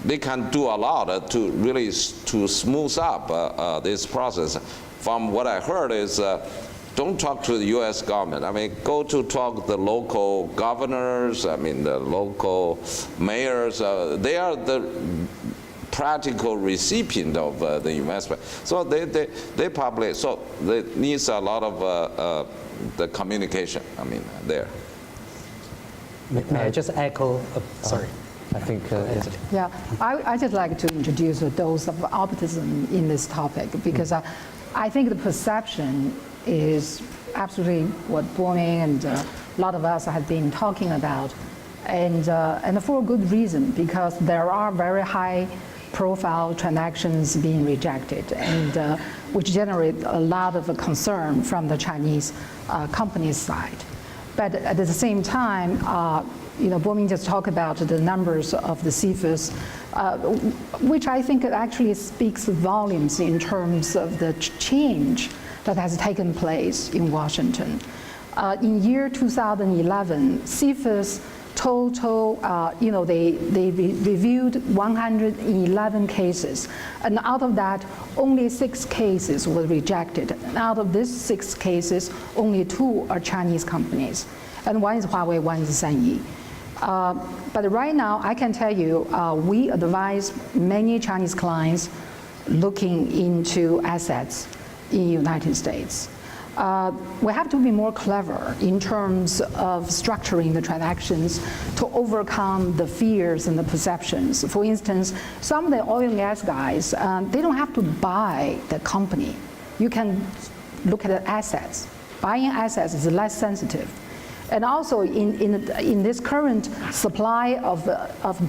they can do a lot to really to smooth up this process. From what I heard is, don't talk to the U.S. government. I mean, go to talk to the local governors, I mean, the local mayors. They are the practical recipient of the investment. So they probably, so it needs a lot of the communication, I mean, there. May I just echo, sorry. I think, Yeah, I just like to introduce a dose of optimism in this topic, because I think the perception is absolutely what BOMING and a lot of us have been talking about, and for a good reason, because there are very high profile transactions being rejected, and which generate a lot of concern from the Chinese companies' side. But at the same time, you know, BOMING just talked about the numbers of the CFIUS, which I think actually speaks volumes in terms of the change that has taken place in Washington. In year 2011, CFIUS total, you know, they reviewed 111 cases, and out of that, only 6 cases were rejected. And out of these 6 cases, only 2 are Chinese companies, and one is Huawei, one is Stanley. But right now, I can tell you, we advise many Chinese clients looking into assets in the United States. We have to be more clever in terms of structuring the transactions to overcome the fears and the perceptions. For instance, some of the oil and gas guys, they don't have to buy the company. You can look at the assets. Buying assets is less sensitive. And also in this current supply of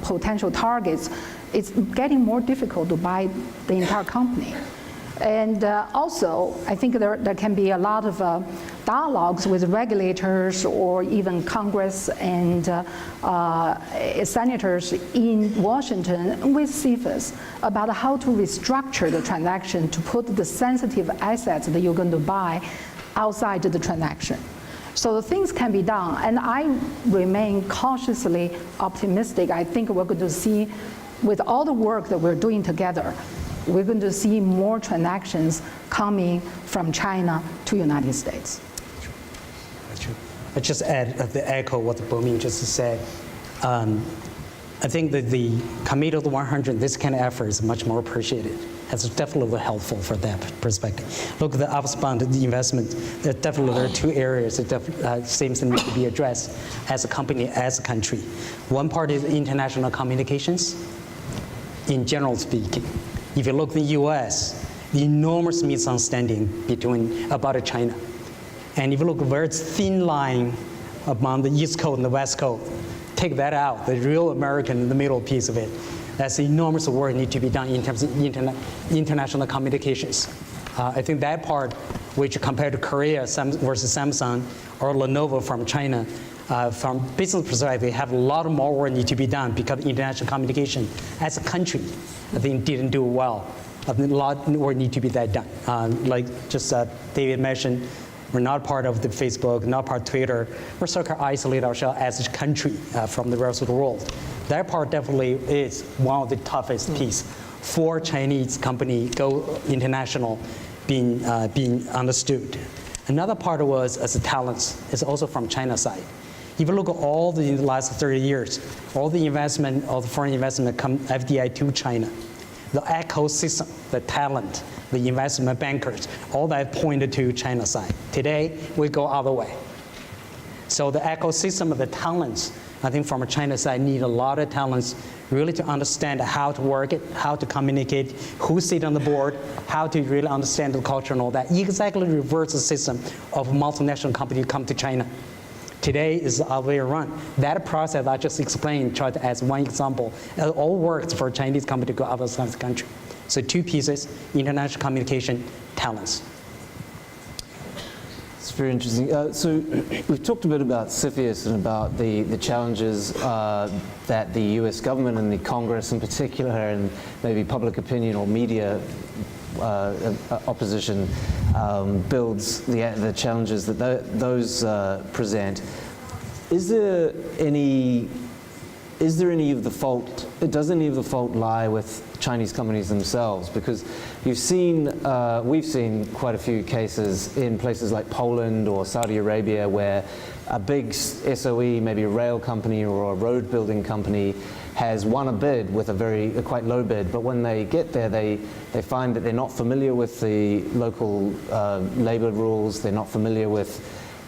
potential targets, it's getting more difficult to buy the entire company. And also, I think there can be a lot of dialogues with regulators or even Congress and senators in Washington with CFIUS about how to restructure the transaction to put the sensitive assets that you're going to buy outside the transaction. So the things can be done, and I remain cautiously optimistic. I think we're going to see, with all the work that we're doing together, we're going to see more transactions coming from China to United States. That's true. I just add the echo what BOMING just said. I think that the Committee of the 100, this kind of effort is much more appreciated. It's definitely helpful for that perspective. Look at the outbound investment. There are two areas that seems to need to be addressed as a company, as a country. One part is international communications, in general speaking. If you look at the US, the enormous misunderstanding about China. And if you look at very thin line among the East Coast and the West Coast, take that out, the real American in the middle piece of it. That's enormous work need to be done in terms of international communications. I think that part, which compared to Korea versus Samsung or Lenovo from China, from business perspective, they have a lot more work need to be done because international communication as a country, I think didn't do well. I think a lot more need to be that done. Like just David mentioned, we're not part of the Facebook, not part of Twitter. We're sort of isolate ourselves as a country from the rest of the world. That part definitely is one of the toughest piece for Chinese company go international being understood. Another part was as a talents is also from China side. If you look at all the last 30 years, all the investment, all the foreign investment come FDI to China. The ecosystem, the talent, the investment bankers, all that pointed to China side. Today, we go other way. So the ecosystem of the talents, I think from a China side, need a lot of talents really to understand how to work it, how to communicate, who sit on the board, how to really understand the culture and all that. Exactly reverse the system of multinational company come to China. Today is the other way around. That process I just explained, tried as one example, it all works for a Chinese company to go outside the country. So two pieces, international communication, talents. It's very interesting. So we've talked a bit about CFIUS and about the challenges that the US government and the Congress in particular and maybe public opinion or media opposition builds the challenges that those present. Is there any of the fault, does any of the fault lie with Chinese companies themselves? Because we've seen quite a few cases in places like Poland or Saudi Arabia where a big SOE, maybe a rail company or a road building company, has won a bid with a quite low bid, but when they get there, they find that they're not familiar with the local labor rules, they're not familiar with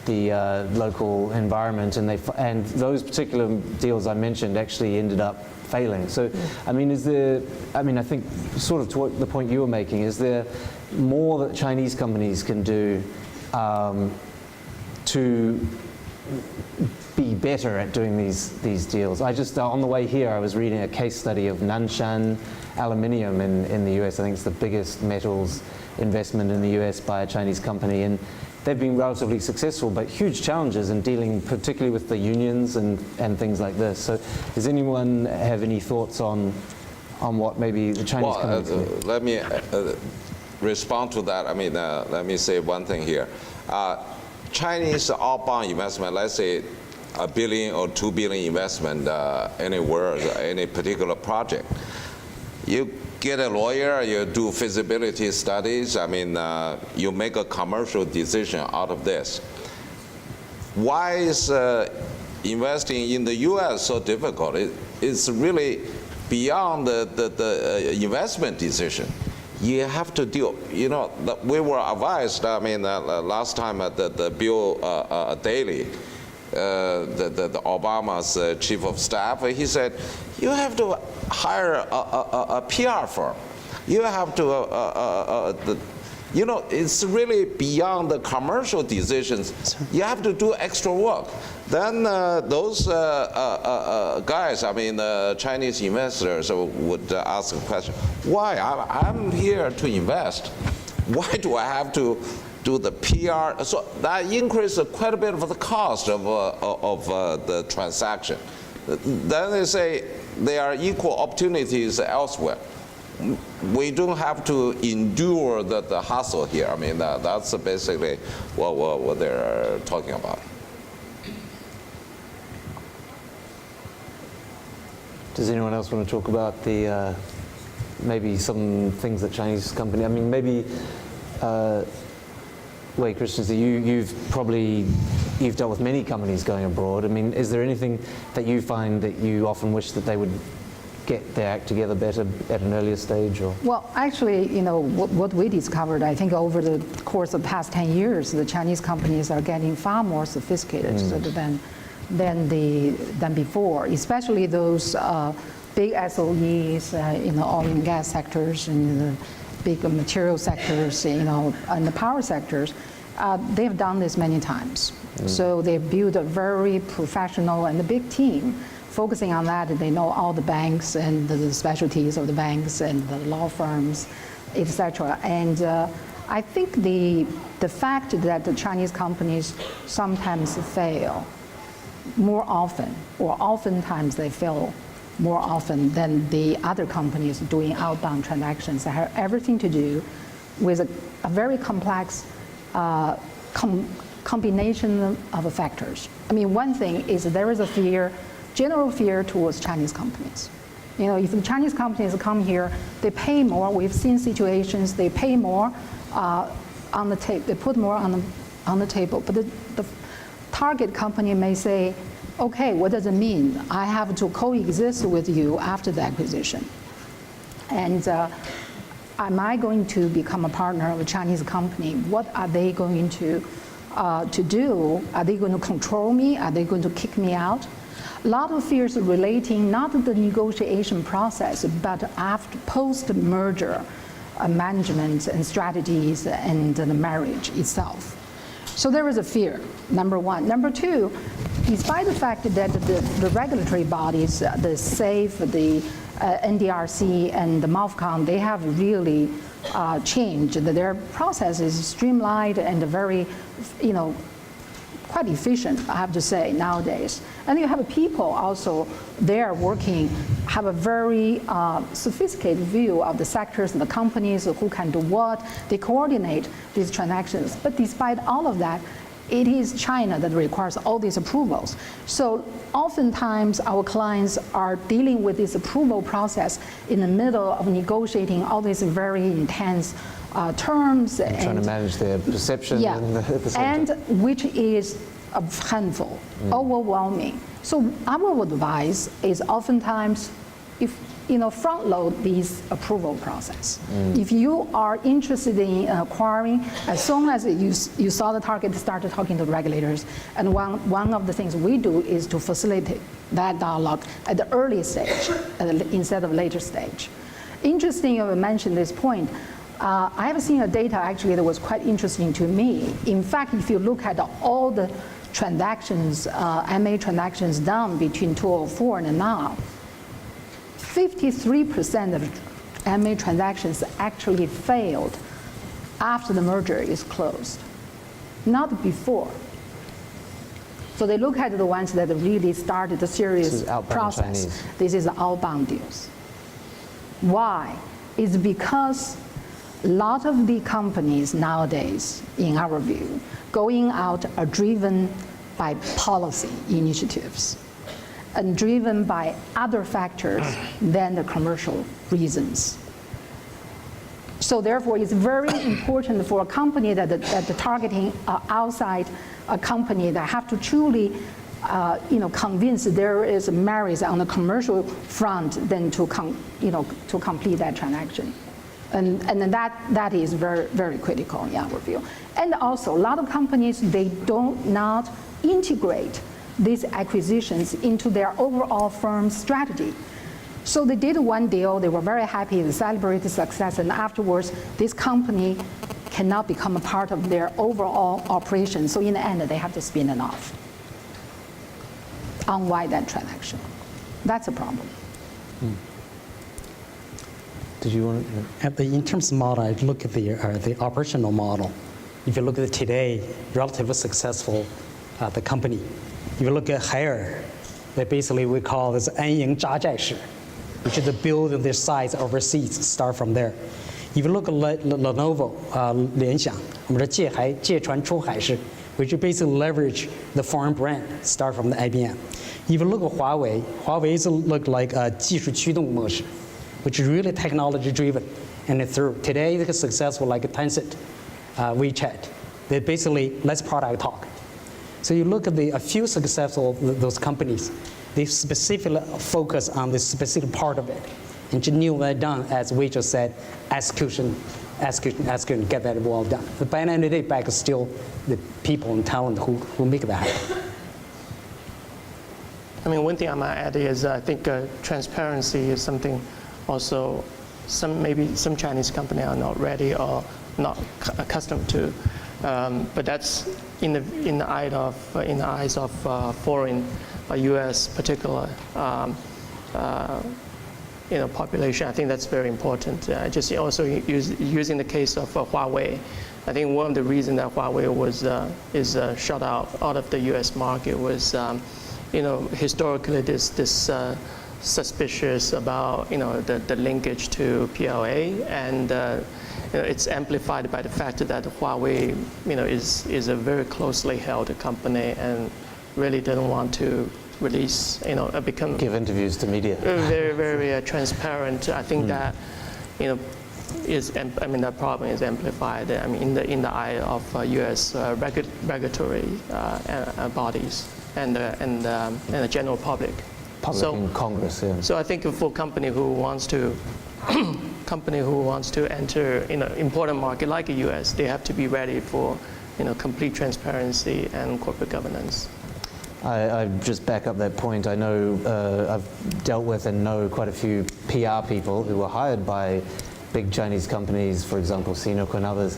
the local environment, and those particular deals I mentioned actually ended up failing. So, I mean, I think sort of to the point you were making, is there more that Chinese companies can do to be better at doing these deals? I just, on the way here, I was reading a case study of Nanshan Aluminium in the US. I think it's the biggest metals investment in the US by a Chinese company, and they've been relatively successful, but huge challenges in dealing particularly with the unions and things like this. So does anyone have any thoughts on what maybe the Chinese companies do? Let me respond to that. I mean, let me say one thing here. Chinese outbound investment, let's say $1 billion or $2 billion investment anywhere, any particular project. You get a lawyer, you do feasibility studies, I mean, you make a commercial decision out of this. Why is investing in the US so difficult? It's really beyond the investment decision. You have to deal, we were advised, I mean, last time at the Bill Daley, the Obama's chief of staff, he said, you have to hire a PR firm. You have to You know, it's really beyond the commercial decisions. You have to do extra work. Then those guys, I mean, Chinese investors would ask a question, why? I'm here to invest. Why do I have to do the PR? So that increases quite a bit of the cost of the transaction. Then they say there are equal opportunities elsewhere. We don't have to endure the hustle here. I mean, that's basically what they're talking about. Does anyone else want to talk about the maybe some things that Chinese company? I mean, maybe. Wei Christiansen, you've dealt with many companies going abroad. I mean, is there anything that you find that you often wish that they would get their act together better at an earlier stage? Or? Well, actually, you know, what we discovered, I think over the course of the past 10 years, the Chinese companies are getting far more sophisticated than before, especially those big SOEs in the oil and gas sectors and the big material sectors, you know, and the power sectors. They've done this many times. So they've built a very professional and a big team focusing on that. They know all the banks and the specialties of the banks and the law firms, etc. And I think the fact that the Chinese companies sometimes fail more often, or oftentimes they fail more often than the other companies doing outbound transactions, that have everything to do with a very complex combination of factors. I mean, one thing is there is a fear, general fear towards Chinese companies. You know, if the Chinese companies come here, they pay more. We've seen situations they pay more on the table. They put more on the table. But the target company may say, okay, what does it mean? I have to coexist with you after the acquisition. And am I going to become a partner of a Chinese company? What are they going to do? Are they going to control me? Are they going to kick me out? A lot of fears relating not to the negotiation process, but after post-merger management and strategies and the marriage itself. So there is a fear, number one. Number two, despite the fact that the regulatory bodies, the SAFE, the NDRC, and the MOFCON, they have really changed. Their process is streamlined and very, you know, quite efficient, I have to say, nowadays. And you have people also there working, have a very sophisticated view of the sectors and the companies, who can do what. They coordinate these transactions. But despite all of that, it is China that requires all these approvals. So oftentimes our clients are dealing with this approval process in the middle of negotiating all these very intense terms. And trying to manage their perception. Yeah, at the same time. Which is a handful, overwhelming. So our advice is oftentimes, if you know, front load this approval process. If you are interested in acquiring, as soon as you saw the target, started talking to the regulators. And one of the things we do is to facilitate that dialogue at the early stage instead of later stage. Interesting you mentioned this point. I have seen a data actually that was quite interesting to me. In fact, if you look at all the transactions, MA transactions done between 2004 and now, 53% of MA transactions actually failed after the merger is closed, not before. So they look at the ones that really started the serious process. Chinese. This is outbound deals. Why? It's because a lot of the companies nowadays, in our view, going out are driven by policy initiatives and driven by other factors than the commercial reasons. So therefore, it's very important for a company that the targeting outside a company that have to truly convince there is a merit on the commercial front than to complete that transaction. And that is very, very critical in our view. And also, a lot of companies, they don't not integrate these acquisitions into their overall firm strategy. So they did one deal, they were very happy, they celebrated success, and afterwards, this company cannot become a part of their overall operation. So in the end, they have to spin it off, unwind that transaction. That's a problem. Did you want to? In terms of model, I look at the operational model. If you look at today, relatively successful the company. If you look at Haier, they basically we call this 安营扎寨式, which is to build their sites overseas, start from there. If you look at Lenovo, 联想, 我们的借船出海式, which basically leverage the foreign brand, start from the IBM. If you look at Huawei is look like a 技术驱动模式, which is really technology driven. And through today, they're successful like Tencent, WeChat. They basically let's product talk. So you look at a few successful those companies, they specifically focus on this specific part of it. Engineer that done, as we just said, execution, get that well done. But by the end of the day, back is still the people and talent who make that happen. I mean, one thing I might add is I think transparency is something also maybe some Chinese company are not ready or not accustomed to. But that's in the eyes of foreign, U.S. particular, population. I think that's very important. Just also using the case of Huawei. I think one of the reasons that Huawei is shut out of the U.S. market was, historically this suspicious about the linkage to PLA, and it's amplified by the fact that Huawei is a very closely held company and really doesn't want to release Give interviews to media. Very, very transparent. I think that that problem is amplified. In the eye of U.S. regulatory bodies and the general public. In Congress, yeah. So I think for a company who wants to enter important market like the U.S., they have to be ready for complete transparency and corporate governance. I just back up that point. I know I've dealt with and know quite a few PR people who were hired by big Chinese companies, for example, Sinopec and others,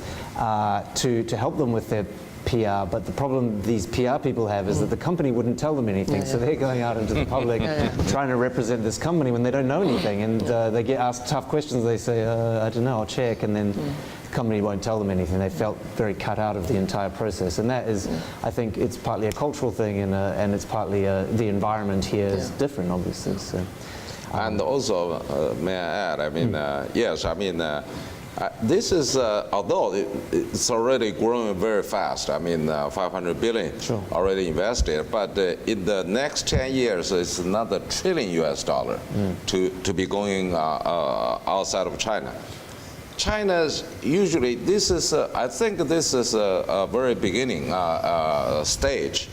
to help them with their PR. But the problem these PR people have is that the company wouldn't tell them anything. So they're going out into the public trying to represent this company when they don't know anything. And they get asked tough questions. They say, I don't know, I'll check. And then the company won't tell them anything. They felt very cut out of the entire process. And that is, I think it's partly a cultural thing and it's partly the environment here is different, obviously. So. And also, may I add, yes, this is, although it's already growing very fast, 500 billion already invested, but in the next 10 years, it's another $1 trillion to be going outside of China. China's usually, I think this is a very beginning stage.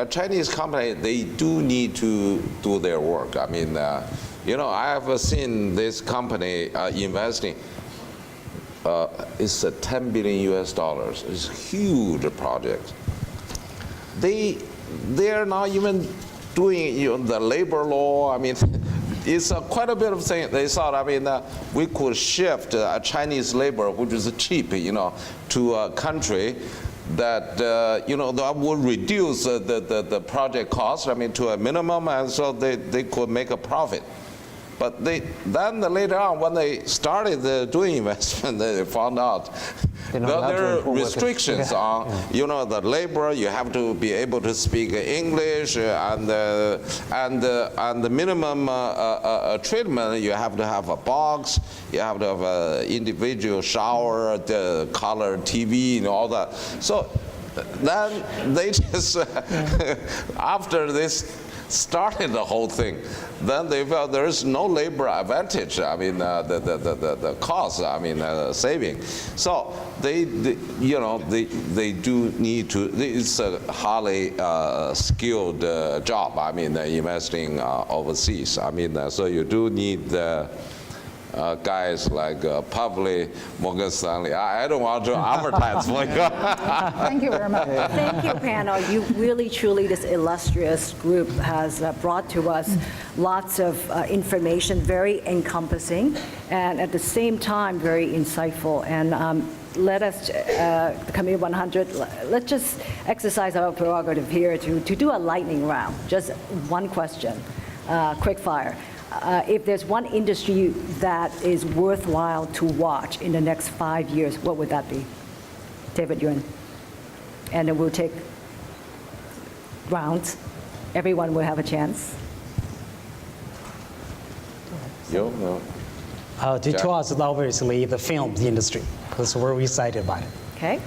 Chinese company, they do need to do their work. I have seen this company investing. It's a $10 billion. It's a huge project. They're not even doing the labor law. It's quite a bit of thing. They thought, we could shift Chinese labor, which is cheap, to a country that that would reduce the project cost, to a minimum, and so they could make a profit. But then later on, when they started doing investment, they found out there are restrictions on the labor. You have to be able to speak English, and the minimum treatment, you have to have a box, you have to have an individual shower, the color TV, and all that. So then they just after this started the whole thing, then they felt there is no labor advantage. The cost, saving. So they do need to. It's a highly skilled job. Investing overseas. So you do need guys like probably Morgan Stanley. I don't want to advertise for you. Thank you very much. Thank you, panel. You really, truly, this illustrious group has brought to us lots of information, very encompassing, and at the same time, very insightful. And let us, the Committee 100, let's just exercise our prerogative here to do a lightning round. Just one question, quick fire. If there's one industry that is worthwhile to watch in the next 5 years, what would that be? David Yuan. And then we'll take rounds. Everyone will have a chance. No. To us, obviously, the film industry, because we're excited about it. Okay,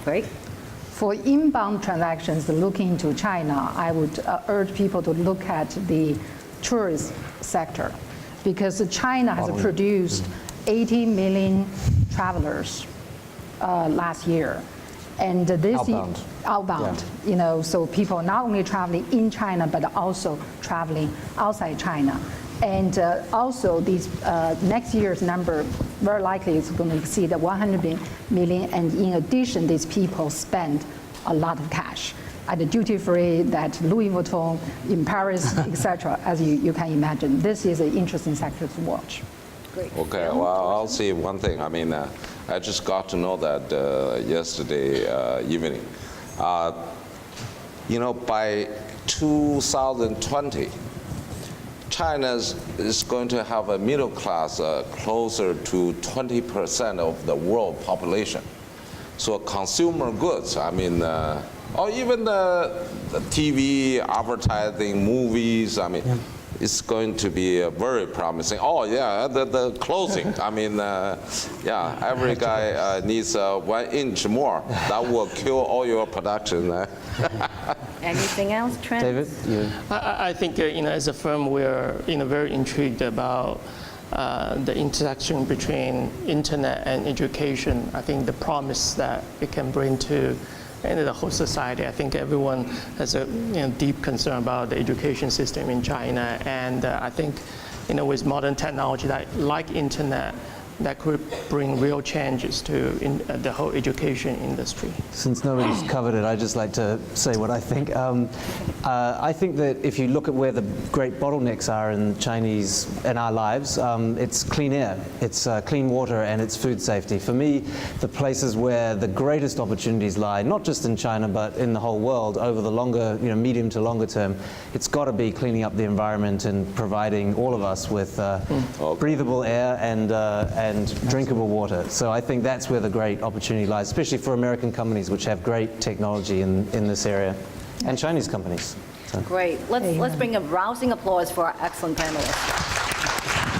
great. For inbound transactions looking into China, I would urge people to look at the tourist sector, because China has produced 80 million travelers last year. And this outbound, so people not only traveling in China, but also traveling outside China. And also, these next year's number very likely is going to exceed 100 million. And in addition, these people spend a lot of cash at the duty free, that Louis Vuitton in Paris, etc. As you can imagine, this is an interesting sector to watch. Great. Okay, well, I'll say one thing. I mean, I just got to know that yesterday evening. By 2020, China is going to have a middle class closer to 20% of the world population. So consumer goods, I mean, or even the TV, advertising, movies, I mean, it's going to be very promising. Oh yeah, the clothing. I mean, every guy needs 1 inch more. That will kill all your production. Anything else, Trent? David, you. I think as a firm, we're very intrigued about the intersection between internet and education. I think the promise that it can bring to the whole society. I think everyone has a deep concern about the education system in China, and I think with modern technology like internet, that could bring real changes to the whole education industry. Since nobody's covered it, I'd just like to say what I think. I think that if you look at where the great bottlenecks are in our lives, it's clean air, it's clean water, and it's food safety. For me, the places where the greatest opportunities lie, not just in China, but in the whole world over the longer, medium to longer term, it's got to be cleaning up the environment and providing all of us with breathable air and drinkable water. So I think that's where the great opportunity lies, especially for American companies which have great technology in this area, and Chinese companies. So. Great. Let's bring a rousing applause for our excellent panelists.